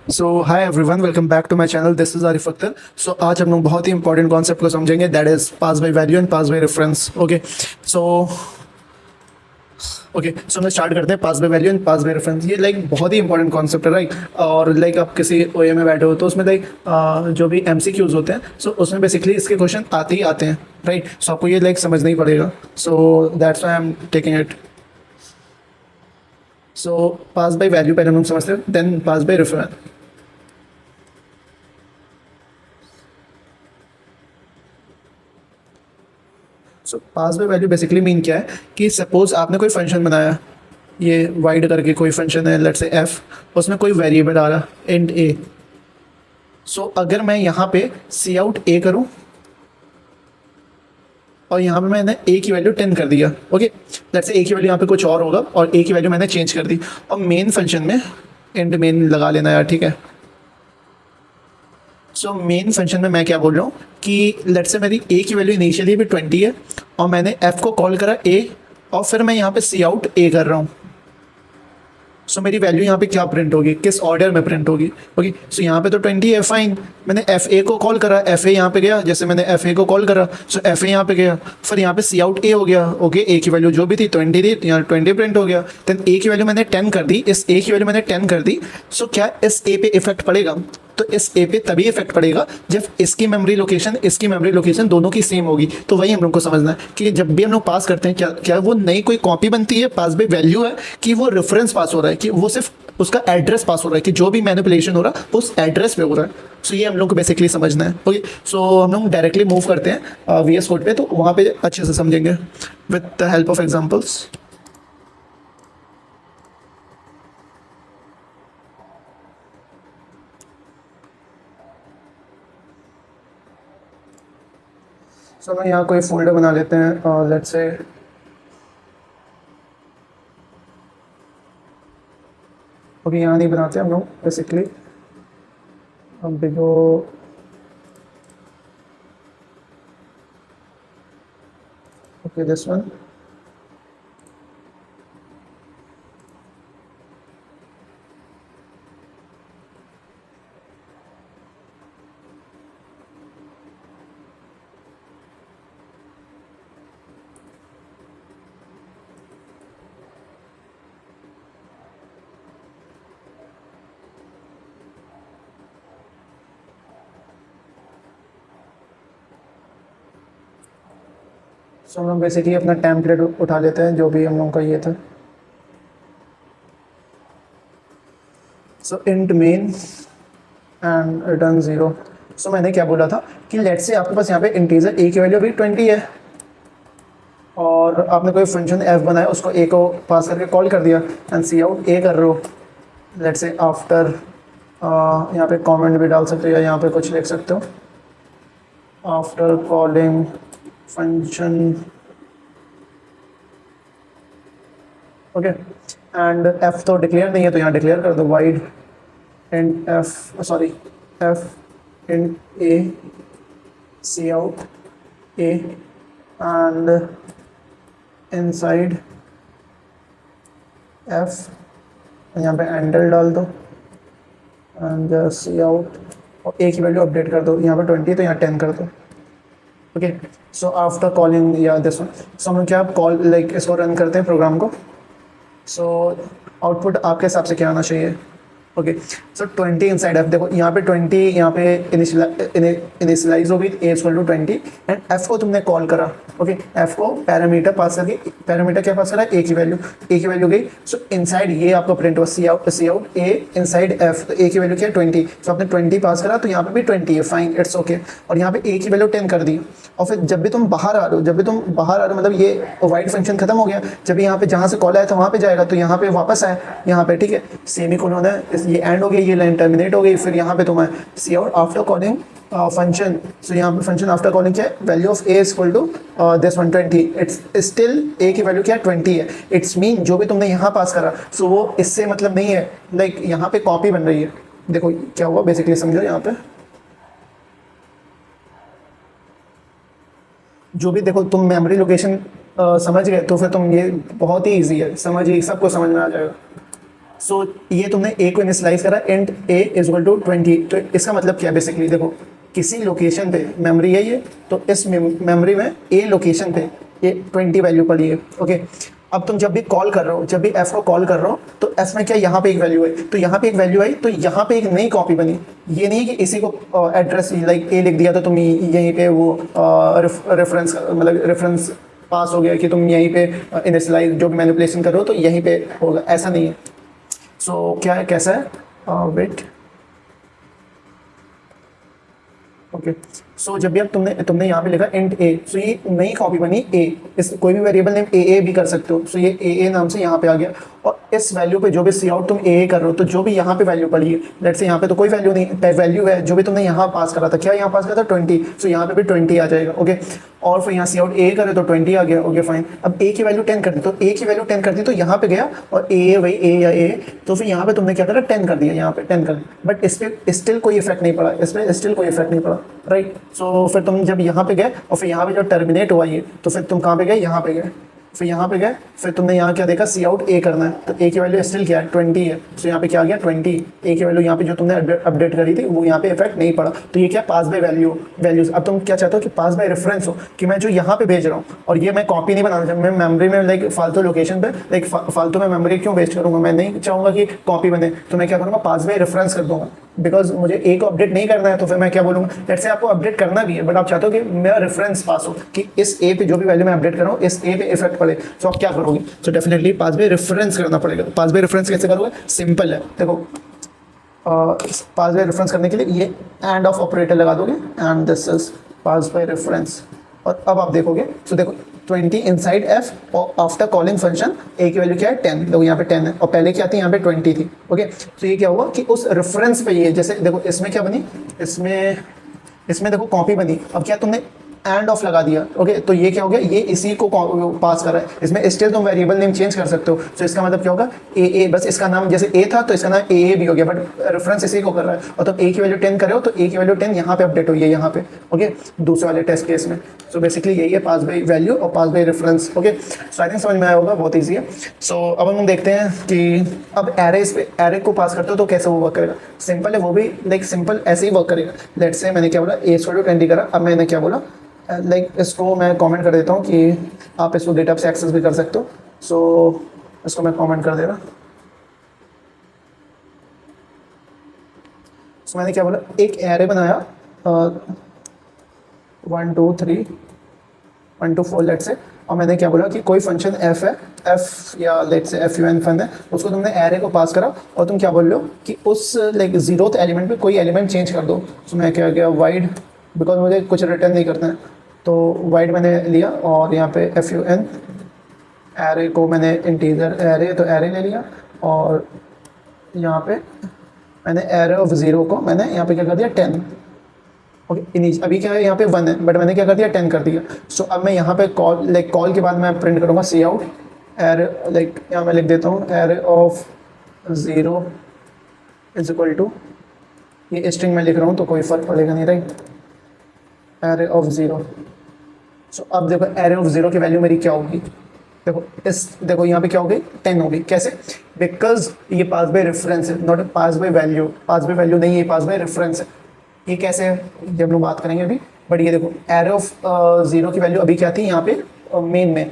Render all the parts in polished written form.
So hi everyone, welcome back to my channel. This is Arif Akhtar. So आज हम लोग बहुत ही इंपॉर्टेंट कॉन्सेप्ट को समझेंगे, that is pass by value and pass by reference. So so हम स्टार्ट करते हैं pass by value and pass by reference. ये लाइक बहुत ही इंपॉर्टेंट कॉन्सेप्ट है, राइट। और लाइक आप किसी ओए में बैठे हो तो उसमें लाइक जो भी एमसीक्यूज होते हैं, सो उसमें बेसिकली इसके क्वेश्चन आते ही आते हैं, राइट। सो आपको ये लाइक समझना ही पड़ेगा। So that's why I am taking it. So pass by value पहले हम लोग समझते हैं, then pass by reference. So pass by value basically mean क्या है कि सपोज आपने कोई फंक्शन बनाया, ये वाइड करके कोई फंक्शन है, लेट्स से एफ, उसमें कोई वेरिएबल आ रहा इंट ए। सो अगर मैं यहाँ पे सी आउट ए करूँ और यहाँ पे मैंने ए की वैल्यू 10 कर दिया, ओके। लेट्स से ए की वैल्यू यहाँ पे कुछ और होगा और ए की वैल्यू मैंने चेंज कर दी, और मेन फंक्शन में इंट मेन लगा लेना यार, ठीक है। सो मेन फंक्शन में मैं क्या बोल रहा हूँ कि लेट्स से मेरी ए की वैल्यू इनिशियली भी 20 है, और मैंने एफ को कॉल करा ए, और फिर मैं यहाँ पे सी आउट ए कर रहा हूँ। सो मेरी वैल्यू यहाँ पे क्या प्रिंट होगी, किस ऑर्डर में प्रिंट होगी, ओके। सो यहाँ पे तो 20 है, फाइन। मैंने एफ ए को कॉल करा, एफ ए यहाँ पे गया, जैसे मैंने एफ ए को कॉल करा, सो एफ ए यहाँ पे गया, फिर यहाँ पे सी आउट ए हो गया, ओके। ए की वैल्यू जो भी थी 20 थी, यहाँ 20 प्रिंट हो गया। देन ए की वैल्यू मैंने 10 कर दी, इस ए की वैल्यू मैंने 10 कर दी। सो क्या इस ए पे इफेक्ट पड़ेगा? तो इस ए पे तभी इफेक्ट पड़ेगा जब इसकी मेमोरी लोकेशन, इसकी मेमोरी लोकेशन दोनों की सेम होगी। तो वही हम लोग को समझना है कि जब भी हम लोग पास करते हैं, क्या क्या वो नई कोई कॉपी बनती है, पास बाय वैल्यू है, कि वो रेफरेंस पास हो रहा है, कि वो सिर्फ उसका एड्रेस पास हो रहा है, कि जो भी मैनिपुलेशन हो रहा है वो उस एड्रेस पे हो रहा है। सो ये हम लोग को बेसिकली समझना है, ओके। सो हम लोग डायरेक्टली मूव करते हैं वी एस कोड पे, तो वहाँ पे अच्छे से समझेंगे with the help of examples. So हम यहाँ कोई फोल्डर बना लेते हैं, लेट्स से ओके, यहाँ नहीं बनाते हम लोग बेसिकली। अब जो ओके दिस वन, सो हम लोग बेसिकली अपना टेम्पलेट उठा लेते हैं, जो भी हम लोगों का ये था। सो इंट मेन एंड रिटर्न 0। सो मैंने क्या बोला था कि लेट्स से आपके पास यहाँ पे इंटीजर ए की वैल्यू अभी 20 है, और आपने कोई फंक्शन एफ बनाया, उसको ए को पास करके कॉल कर दिया, एंड सी आउट ए कर रहे हो। लेट्स से आफ्टर, यहाँ पे कमेंट भी डाल सकते हो या यहाँ पे कुछ लिख सकते हो, after calling function, okay. And F तो डिक्लेयर नहीं है, तो यहाँ डिक्लेयर कर दो wide int f, sorry, f int a c out a, and inside f यहाँ पे एंडल डाल दो, एंड सी आउट, और ए की वैल्यू अपडेट कर दो, यहाँ पे 20 तो यहाँ 10 कर दो, ओके। सो आफ्टर कॉलिंग या दिस वन, सो हम क्या कॉल लाइक इसको रन करते हैं प्रोग्राम को। सो आउटपुट आपके हिसाब से क्या आना चाहिए, ओके। सो 20 इनसाइड एफ, देखो यहाँ पे 20 यहाँ पे इनिशियलाइज होगी, ए इक्वल टू 20, एंड एफ को तुमने कॉल करा, ओके। एफ को पैरामीटर पास करके, पैरामीटर क्या पास करा, ए की वैल्यू, ए की वैल्यू गई। सो इनसाइड ये आपका प्रिंट हुआ सी आउट ए इनसाइड एफ, तो ए की वैल्यू क्या है 20, सो आपने 20 पास करा, तो यहाँ पे भी 20 है, फाइन, इट्स ओके। और यहाँ पे ए की वैल्यू 10 कर दी, और फिर जब भी तुम बाहर आ रहे हो, जब भी तुम बाहर आ रहे हो, मतलब ये वाइड फंक्शन खत्म हो गया, जब यहाँ पे जहाँ से कॉल आया था वहाँ पे जाएगा, तो यहाँ पे वापस आए, यहाँ पे ठीक है, सेमी कोलन है, ये एंड हो गई, ये लाइन टर्मिनेट हो गई, फिर यहाँ पे तुम्हें cout after calling function. So यहाँ पे फंक्शन आफ्टर कॉलिंग क्या है, value of a equal to this 120, it's still a की वैल्यू क्या है 20 है, इट्स मीन जो भी तुमने यहाँ पास करा, सो वो इससे मतलब नहीं है, लाइक यहाँ पे कॉपी बन रही है। देखो क्या हुआ बेसिकली, समझो यहाँ पे जो भी, देखो तुम मेमोरी लोकेशन समझ गए, तो फिर तुम ये बहुत ही ईजी है, समझ ही सबको समझ में आ जाएगा। सो ये तुमने ए को इनिशियलाइज करा int a is equal to 20। तो इसका मतलब क्या है बेसिकली, देखो किसी लोकेशन पे मेमोरी है ये, तो इस मेमोरी में ए लोकेशन पे ये 20 वैल्यू पड़ी है। ओके, अब तुम जब भी कॉल कर रहे हो, जब भी एफ को कॉल कर रहे हो, तो एफ में क्या यहाँ पे एक वैल्यू है, तो यहाँ पे एक वैल्यू आई, तो यहाँ पे एक नई कॉपी बनी। ये नहीं है कि इसी को एड्रेस लाइक ए लिख दिया तो तुम यहीं पे वो रेफरेंस मतलब रेफरेंस पास हो गया कि तुम यहीं पे इनिशियलाइज जो मैनिपुलेशन कर रहे हो तो यहीं पे होगा, ऐसा नहीं है। सो क्या है, कैसा है, वेट। ओके, सो जब भी अब तुमने यहाँ पे लिखा इंट ए, सो ये नई कॉपी बनी ए, इस कोई भी वेरिएबल नेम ए भी कर सकते हो, सो ये ए नाम से यहाँ पे आ गया। और इस वैल्यू पे जो भी सी आउट तुम ए कर रहे हो, तो जो भी यहाँ पे वैल्यू पड़ी है, लेट्स से यहाँ पे तो कोई वैल्यू नहीं, वैल्यू है जो भी तुमने यहाँ पास करा था, क्या यहाँ पास करा था 20, सो यहाँ पे भी 20 आ जाएगा। ओके, और फिर यहाँ सी आउट ए करे तो 20 आ गया। ओके फाइन, अब ए की वैल्यू 10 कर दी, तो ए की वैल्यू 10 कर दी तो यहाँ पे गया, और ए वही ए या ए, तो फिर यहाँ पे तुमने क्या करा 10 कर दिया, यहाँ पे 10 कर दिया, बट इस पर स्टिल कोई इफेक्ट नहीं पड़ा, इस पर स्टिल कोई इफेक्ट नहीं पड़ा, राइट। सो फिर तुम जब यहाँ पे गए और फिर यहाँ पे जब टर्मिनेट हुआ ये, तो फिर तुम कहाँ पे गए, यहाँ पे गए, फिर यहाँ पे गए, फिर तुमने यहाँ क्या देखा, सी आउट ए करना है, तो ए की वैल्यू स्टिल क्या है 20 है, तो यहाँ पे क्या आ गया 20, ए की वैल्यू यहाँ पे जो तुमने अपडेट करी थी वो यहाँ पे इफेक्ट नहीं पड़ा, तो ये क्या पास बाय वैल्यूज। अब तुम क्या चाहते हो कि पास बाय रेफरेंस हो, कि मैं जो यहाँ पे भेज रहा हूँ, और ये मैं कॉपी नहीं बनाना चाहता, मैं मेमोरी में लाइक फालतू लोकेशन पे लाइक फालतू में मेमोरी क्यों वेस्ट करूँगा, मैं नहीं चाहूँगा कि कॉपी बने, तो मैं क्या करूँगा, पास बाय रेफरेंस कर दूंगा, बिकॉज मुझे ए को अपडेट नहीं करना है, तो फिर मैं क्या बोलूँगा, लेट्स से आपको अपडेट करना भी है, बट आप चाहते हो कि मेरा रेफरेंस पास हो, कि इस ए पे जो भी वैल्यू मैं अपडेट कर रहा हूँ इस ए पे इफेक्ट पड़े, तो आप क्या करोगे, तो डेफिनेटली पास बाय रेफरेंस करना पड़ेगा। पास बाय रेफरेंस कैसे करोगे, सिंपल है, देखो पास बाय रेफरेंस करने के लिए ये एंड ऑफ ऑपरेटर लगा दोगे, and this is pass by reference, और अब आप देखोगे, तो देखो 20 इनसाइड एफ, और आफ्टर कॉलिंग फंक्शन ए की वैल्यू क्या है 10, देखो यहाँ पे 10 है, और पहले क्या थी यहाँ पे 20 थी। ओके, तो ये क्या हुआ कि उस रेफरेंस पे ये, जैसे देखो इसमें क्या बनी, इसमें देखो कॉपी बनी, अब क्या तुमने एंड ऑफ लगा दिया। ओके, तो ये क्या हो गया, ये इसी को पास कर रहा है, इसमें स्टिल तुम वेरिएबल नेम चेंज कर सकते हो, तो इसका मतलब क्या होगा ए, बस इसका नाम जैसे ए था तो इसका नाम ए भी हो गया, बट रेफरेंस इसी को कर रहा है, और तुम ए की वैल्यू 10 करे हो तो ए की वैल्यू 10 यहाँ पे अपडेट हुई है यहाँ पे। ओके, दूसरे वाले टेस्ट केस में, सो बेसिकली यही है पास बाय वैल्यू और pass by reference. Okay, so I think समझ में आया होगा, बहुत ईजी है। सो अब हम देखते हैं कि अब एरे को पास करते हो तो कैसे वो वर्क करेगा। सिंपल है, वो भी लाइक सिंपल ऐसे ही वर्क करेगा। लेट्स से मैंने क्या बोला, ए स्क्वायर टू 20 करा, अब मैंने क्या बोला, लाइक इसको मैं कमेंट कर देता हूँ कि आप इसको डेटा से एक्सेस भी कर सकते हो, सो इसको मैं कमेंट कर दे रहा। सो मैंने क्या बोला, एक एरे बनाया 1 2 3 1 2 4 लेट से, और मैंने क्या बोला कि कोई फंक्शन एफ है, एफ या लेट से एफ यू एन फन है, उसको तुमने एरे को पास करा, और तुम क्या बोल रहे हो कि उस लाइक जीरोथ एलिमेंट पे कोई एलिमेंट चेंज कर दो। सो मैं क्या गया वाइड, बिकॉज मुझे कुछ रिटर्न नहीं करना है, तो वाइड मैंने लिया, और यहाँ पे एफ यू एन एरे को मैंने इंटीजर एरे, तो एरे ले लिया, और यहाँ पे मैंने एरे ऑफ ज़ीरो को मैंने यहाँ पे क्या कर दिया 10। ओके, अभी क्या है यहाँ पे 1 है, बट मैंने क्या कर दिया 10 कर दिया। सो अब मैं यहाँ पे कॉल लाइक कॉल के बाद मैं प्रिंट करूँगा सी आउट एरे, लाइक यहाँ मैं लिख देता हूँ array of 0 is equal to, ये स्ट्रिंग में लिख रहा हूँ तो कोई फर्क पड़ेगा नहीं, राइट, एरे ऑफ 0। सो अब देखो एरे ऑफ 0 की वैल्यू मेरी क्या होगी, देखो यहाँ पे क्या हो गई 10 हो गई, कैसे, बिकॉज ये पास बाय रेफरेंस है, not pass by value, pass by value नहीं है, पास बाय रेफरेंस है। ये कैसे है ये हम लोग बात करेंगे अभी, बट ये देखो एरे ऑफ 0 की वैल्यू अभी क्या थी यहाँ पे मेन में,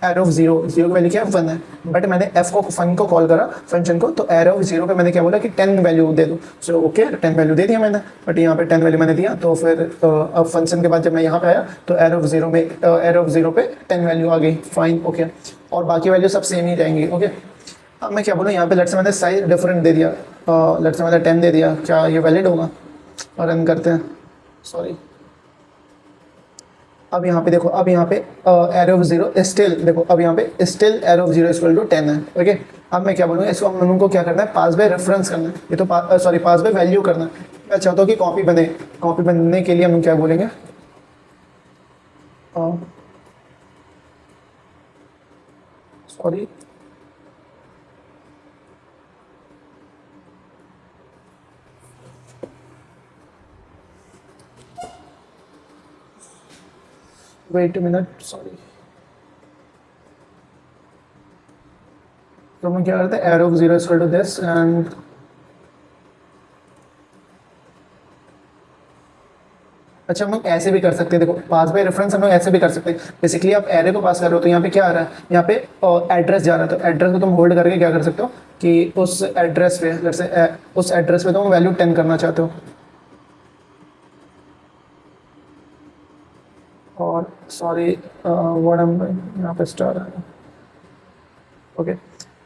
एरे ऑफ 0 की वैल्यू क्या है 1 है, बट मैंने एफ को फंक्शन को कॉल करा, फंक्शन को, तो एरे ऑफ 0 पे मैंने क्या बोला कि 10 वैल्यू दे दो। सो ओके 10 वैल्यू दे दिया मैंने, बट यहाँ पे 10 वैल्यू मैंने दिया, तो फिर अब फंक्शन के बाद जब मैं यहाँ पे आया तो एरे ऑफ 0 में एरे ऑफ 0 पे 10 वैल्यू आ गई, फाइन। ओके, और बाकी वैल्यू सब सेम ही रहेंगी। ओके, अब मैं क्या बोलूँ, यहाँ पे लेट्स से मैंने साइज डिफरेंट दे दिया, लेट्स से मैंने 10 दे दिया, क्या ये वैलिड होगा, और रन करते हैं, सॉरी। अब यहाँ पे देखो, अब यहाँ पे एरो ऑफ 0 स्टिल, देखो अब यहाँ पे still array of 0 equal to 10 है। ओके, अब मैं क्या बोलूँगा, इसको हम उनको क्या करना है, पास बाय रेफरेंस करना है, ये तो सॉरी पास बाय वैल्यू करना है। मैं चाहता हूँ कि कॉपी बने, कॉपी बनने के लिए हम क्या बोलेंगे, sorry wait a minute, sorry. तो तो हम क्या करते हैं, array 0 equal to this and अच्छा हम लोग ऐसे भी कर सकते हैं, देखो पास बाय रेफरेंस हम लोग ऐसे भी कर सकते हैं। बेसिकली आप एरे को पास कर रहे हो तो यहाँ पे क्या आ रहा है, यहाँ पे एड्रेस जा रहा है, तो एड्रेस को तुम होल्ड करके क्या कर सकते हो कि उस एड्रेस पे जैसे उस एड्रेस पे तुम वैल्यू 10 करना चाहते हो। और सॉरी वर्ड हम यहाँ पे स्टार है। ओके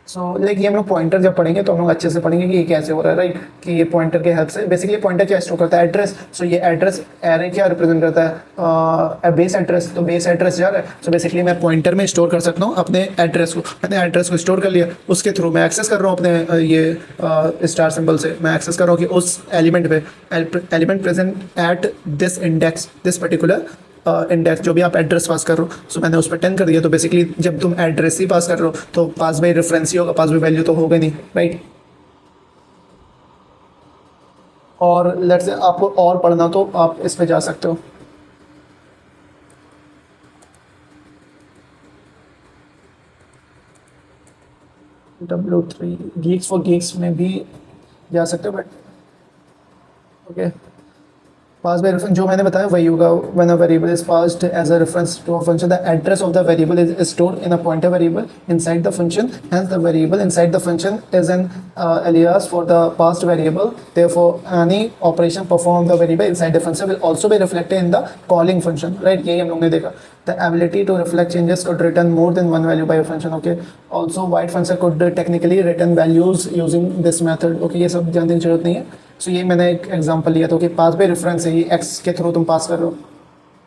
सो लाइक ये हम लोग पॉइंटर जब पढ़ेंगे तो हम लोग अच्छे से पढ़ेंगे कि ये कैसे हो रहा है, राइट। कि ये पॉइंटर के हेल्प से बेसिकली पॉइंटर क्या स्टोर करता है, एड्रेस। सो ये एड्रेस एरे क्या रिप्रेजेंट करता है, बेस एड्रेस। तो बेस एड्रेस जा रहा है, सो बेसिकली मैं पॉइंटर में स्टोर कर सकता हूँ अपने एड्रेस को। मैंने एड्रेस को स्टोर कर लिया, उसके थ्रू मैं एक्सेस कर रहा हूँ अपने ये स्टार सिंबल से मैं एक्सेस कर रहा हूँ कि उस एलिमेंट पे element present at this index, this particular index जो भी आप एड्रेस पास कर रहे हो। सो मैंने उस पर 10 कर दिया। तो बेसिकली जब तुम एड्रेस ही पास कर रहे हो तो पास बाई रेफरेंस ही होगा, पास बाई वैल्यू तो होगा नहीं, राइट। और लेट्स से आपको और पढ़ना तो आप इस पे जा सकते हो। W3 गीक्स फॉर गीक्स में भी जा सकते हो, but okay pass by reference जो मैंने बताया वही होगा। When a variable is passed as a reference to a function, the address of the variable is stored in a pointer variable inside the function, hence the variable inside the function is an alias for the passed variable. Therefore any operation performed on the variable inside the function will also be reflected in the calling function, right। यही हम लोग ने देखा। The ability to reflect changes could return more than one value by a function, okay। Also void function could technically return values using this method, okay। ये सब जानने की जरूरत नहीं है। सो ये मैंने एक एग्जांपल लिया था कि पास बाय रेफरेंस है, ये एक्स के थ्रू तुम पास कर रहे हो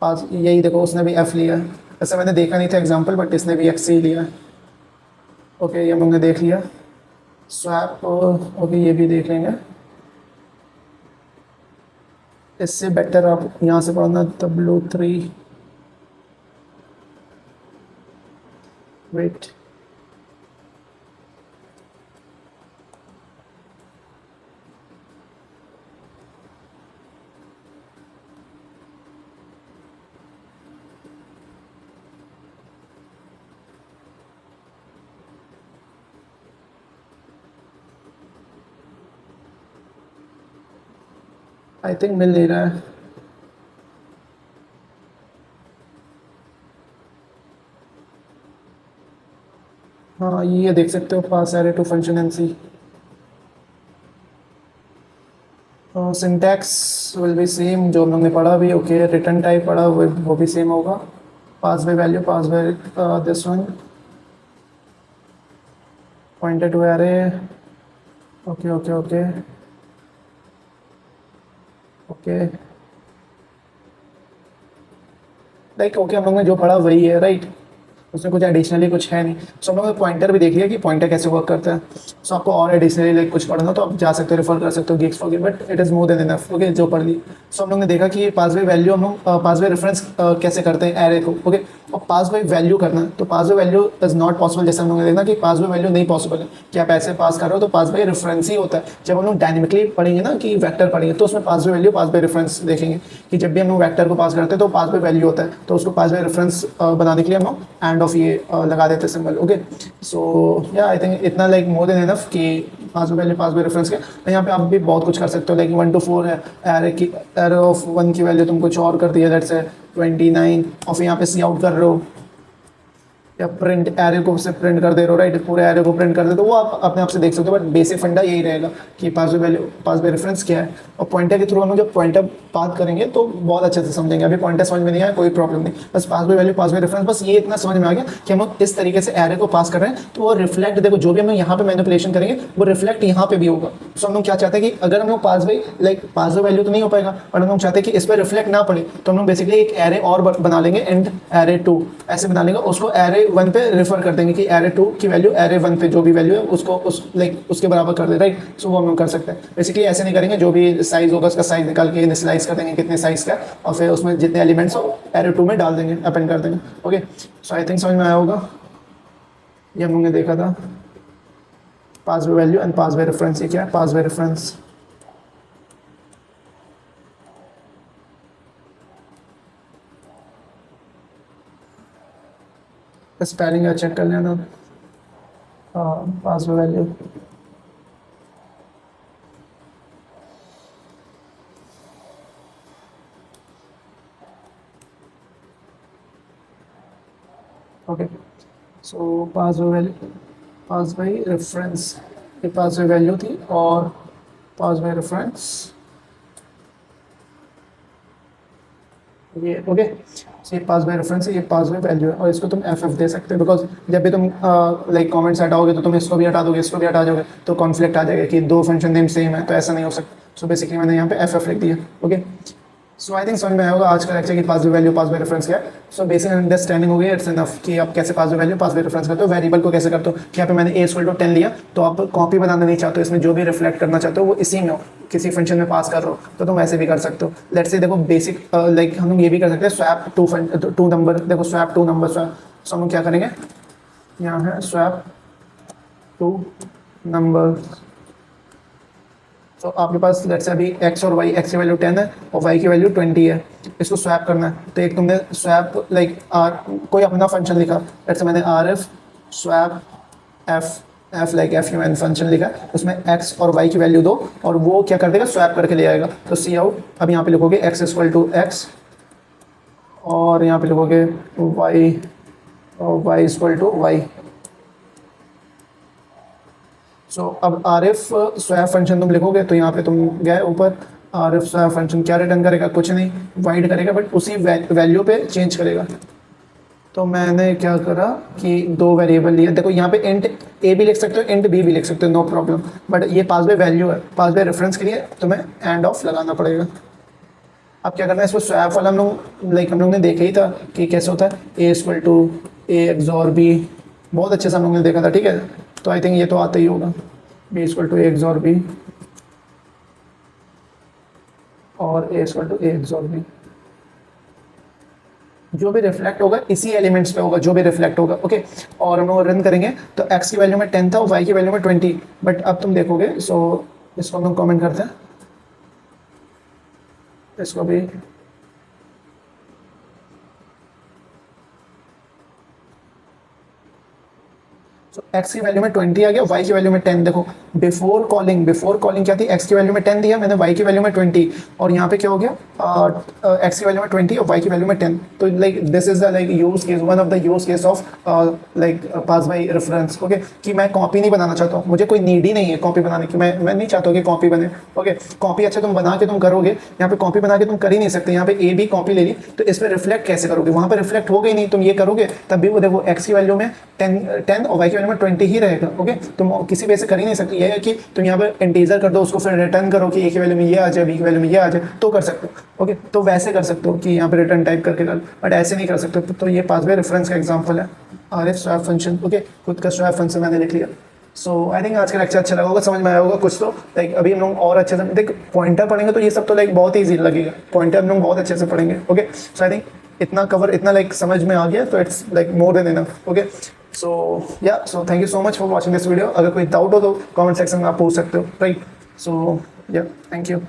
पास, यही देखो उसने भी एफ लिया है। वैसे मैंने देखा नहीं था एग्जांपल, बट इसने भी एक्स ही लिया है। ओके ये हम लोग ने देख लिया। स्वैप ओके ये भी देख लेंगे। इससे बेटर आप यहाँ से पढ़ना W3 वेट। आई थिंक मिल नहीं रहा है। हाँ ये देख सकते हो, pass array to function in C. Syntax will be same जो हम लोग ने पढ़ा भी, ओके। रिटर्न टाइप पढ़ा वो भी सेम होगा। Pass by value, pass by this one, pointed to array, okay okay okay okay like okay हम लोग ने जो पढ़ा वही है, राइट। उसमें कुछ एडिशनली कुछ है नहीं। सो हम लोग ने पॉइंटर भी देख लिया कि पॉइंटर कैसे वर्क करता है। सो आपको और एडिशनली लाइक कुछ पढ़ना तो आप जा सकते हो, रेफर कर सकते हो gigs for, but it is more than enough, okay जो पढ़ ली। सो हम लोग ने देखा कि पास बाय वैल्यू हम लोग पास बाय रेफरेंस कैसे करते हैं एरे को, ओके। और पास बाय वैल्यू करना है तो pass by value is not possible. जैसे हम लोग ने देखा कि पास बाय वैल्यू नहीं पॉसिबल है कि आप ऐसे पास कर रहे हो, तो पास बाय रेफरेंस ही होता है। जब हम लोग डायनेमिकली पढ़ेंगे ना कि वेक्टर पढ़ेंगे तो उसमें pass by value, pass by reference देखेंगे कि जब भी हम लोग वेक्टर को पास करते हैं तो पास बाय वैल्यू होता है, तो उसको पास बाय रेफरेंस बनाने के लिए हम लोग एंड ऑफ ये लगा देते हैं symbol, okay. So yeah I think इतना लाइक मोर देन इनफ कि pass by value, pass by reference के। तो यहाँ पे आप भी बहुत कुछ कर सकते हो, लाइक 1 to 4 है एरे की, एरे ऑफ 1 की वैल्यू तुम कुछ और कर दिया, दैट्स 29, और फिर यहाँ पे सी आउट कर रहे हो या प्रिंट एरे को से प्रिंट कर दे रहे हो, राइट। पूरे एरे को प्रिंट कर दे, तो वो आप अपने आप से देख सकते हो। बट बेसिक फंडा यही रहेगा कि pass by value, pass by reference क्या है। और पॉइंटर के थ्रू हम लोग जब पॉइंटर बात करेंगे तो बहुत अच्छे से समझेंगे। अभी पॉइंटर समझ में नहीं आया कोई प्रॉब्लम नहीं, बस pass by value, pass by reference, बस ये इतना समझ में आ गया कि हम लोग इस तरीके से एरे को पास कर रहे हैं तो वो रिफ्लेक्ट, देखो जो भी हम लोग यहाँ पे मैनिपुलेशन करेंगे वो रिफ्लेक्ट यहाँ पे भी होगा। सो हम लोग क्या चाहते हैं कि अगर हम लोग pass by like pass by value तो नहीं हो पाएगा, बट हम लोग चाहते हैं कि इस पर रिफ्लेक्ट ना पड़े, तो हम लोग बेसिकली एक एरे और बना लेंगे, एंड एरे 2 ऐसे बना लेंगे, उसको एरे 1 पे रिफर कर देंगे कि एरे 2 की वैल्यू एरे 1 पे जो भी वैल्यू है उसको उस लाइक उसके बराबर कर दे, राइट। सो वो हम लोग कर सकते हैं। बेसिकली ऐसे नहीं करेंगे, जो भी साइज होगा उसका साइज निकाल के इनिशियलाइज कर देंगे कितने साइज का, और फिर उसमें जितने एलिमेंट्स हो एरे 2 में डाल देंगे, अपेंड कर देंगे, ओके। सो आई थिंक समझ में आया होगा। ये हम लोग ने देखा था pass by value and pass by reference. ये क्या है pass by reference? Spelling check कर लेना। पास में value okay. So pass by value, pass by reference, ये पास बाय वैल्यू थी और पास बाय रेफरेंस ये ओके। ये पास बाय रेफरेंस है, ये पास बाय वैल्यू है और इसको तुम एफ दे सकते हो बिकॉज जब भी तुम लाइक कमेंट्स हटाओगे तो तुम इसको भी हटा दोगे, इसको भी हटा दोगे तो कॉन्फ्लिक्ट आ जाएगा कि दो फंक्शन नेम सेम है, तो ऐसा नहीं हो सकता। सो बेसिकली मैंने यहाँ पे एफ लिख दिया। ओके, सो आई थिंक समझ में आया होगा आज का लेक्चर की pass by value pass by reference क्या है। सो बेसिक अंडरस्टैंडिंग हो गई, इट्स इनफ कि आप कैसे pass by value pass by reference करते हो। वेरिएबल को कैसे करते हो कि यहाँ पे मैंने a=10 लिया तो आप कॉपी बनाना नहीं चाहते हो, इसमें जो भी रिफ्लेक्ट करना चाहते हो वो इसी में हो, किसी फंक्शन में पास कर रहे हो तो तुम ऐसे भी कर सकते हो। लेट्स से देखो बेसिक लाइक हम लोग ये भी कर सकते हैं स्वैप टू नंबर, देखो स्वैप टू नंबर स्वैप। सो हम लोग क्या करेंगे, यहाँ है स्वैप टू नंबर। तो आपके पास लेट्स से अभी x और y, x की वैल्यू 10 है और y की वैल्यू 20 है, इसको स्वैप करना है। तो एक तुमने स्वैप लाइक कोई अपना फंक्शन लिखा, लेट्स से मैंने r f swap f like f u n function लिखा, उसमें x और y की वैल्यू दो और वो क्या कर देगा, स्वैप करके ले आएगा। तो सी आउट, अब यहाँ पे लिखोगे x=x और यहाँ पे लिखोगे y=y। सो अब आर एफ स्वैप फंक्शन तुम लिखोगे तो यहाँ पे तुम गए ऊपर, आर एफ स्वैप फंक्शन क्या रिटर्न करेगा, कुछ नहीं, वाइड करेगा बट उसी वैल्यू पे चेंज करेगा। तो मैंने क्या करा कि दो वेरिएबल लिए, देखो यहाँ पे इंट ए भी लिख सकते हो, इंट बी भी लिख सकते हो, नो प्रॉब्लम, बट ये पास बाय वैल्यू है, पास बाय रेफरेंस के लिए तुम्हें एंड ऑफ लगाना पड़ेगा। अब क्या करना है, इसको स्वैप वाला हम लोग ने देखा ही था कि कैसे होता है, a XOR b, बहुत अच्छे से हम लोग ने देखा था, ठीक है। तो आई थिंक ये तो आता ही होगा, b=a XOR b और a XOR b। जो भी रिफ्लेक्ट होगा इसी एलिमेंट्स पे होगा, जो भी रिफ्लेक्ट होगा। ओके, और हम लोग रन करेंगे तो x की वैल्यू में 10 था और y की वैल्यू में 20, बट अब तुम देखोगे। सो इसको हम लोग कमेंट करते हैं, इसको भी तो x की वैल्यू में 20 आ गया, y की वैल्यू में 10। देखो बिफोर कॉलिंग क्या थी, x की वैल्यू में 10 दिया मैंने, y की वैल्यू में 20 और यहाँ पे क्या हो गया, x की वैल्यू में 20 और y की वैल्यू में 10। तो like this is the like use case, one of the use case of like pass by reference. Okay, कि मैं कॉपी नहीं बनाना चाहता हूँ, मुझे कोई नीड ही नहीं है कॉपी बनाने की, मैं नहीं चाहता हूँ कि कॉपी बने। ओके, कॉपी अच्छा तुम बना के तुम करोगे, यहाँ पे कॉपी बना के तुम कर ही नहीं सकते। यहाँ पे ए बी कॉपी ले ली तो इस पर रिफ्लेक्ट कैसे करोगे, वहाँ पे रिफ्लेक्ट हो गई नहीं, तुम ये करोगे तब भी वो देखो x की वैल्यू में 10 और y की वैल्यू में 20 ही रहेगा। ओके, तुम किसी वे से कर ही नहीं सकते। यह है कि तुम यहाँ पे इंटीजर कर दो, उसको फिर रिटर्न करो कि a की वैल्यू में ये आ जाए, b की वैल्यू में ये आ जाए, तो कर सकते हो। ओके, तो वैसे कर सकते हो कि यहाँ पे रिटर्न टाइप करके कर, बट ऐसे नहीं कर सकते। तो ये पास बाय रेफरेंस का एग्जाम्पल है, are f swap function. Okay, खुद का स्वैप फंक्शन मैंने लिख लिया। सो आई थिंक आज का लेक्चर अच्छा लगा होगा, समझ में आया होगा कुछ तो। लाइक अभी हम लोग और अच्छे से देख पॉइंटर पढ़ेंगे तो ये सब तो लाइक बहुत ही ईजी लगेगा, पॉइंटर हम लोग बहुत अच्छे से पढ़ेंगे। ओके, सो आई थिंक इतना कवर, इतना लाइक समझ में आ गया तो it's like more than enough. Okay, so yeah so thank you so much for watching this video. अगर कोई डाउट हो तो कमेंट सेक्शन में आप पूछ सकते हो, राइट। सो या थैंक यू।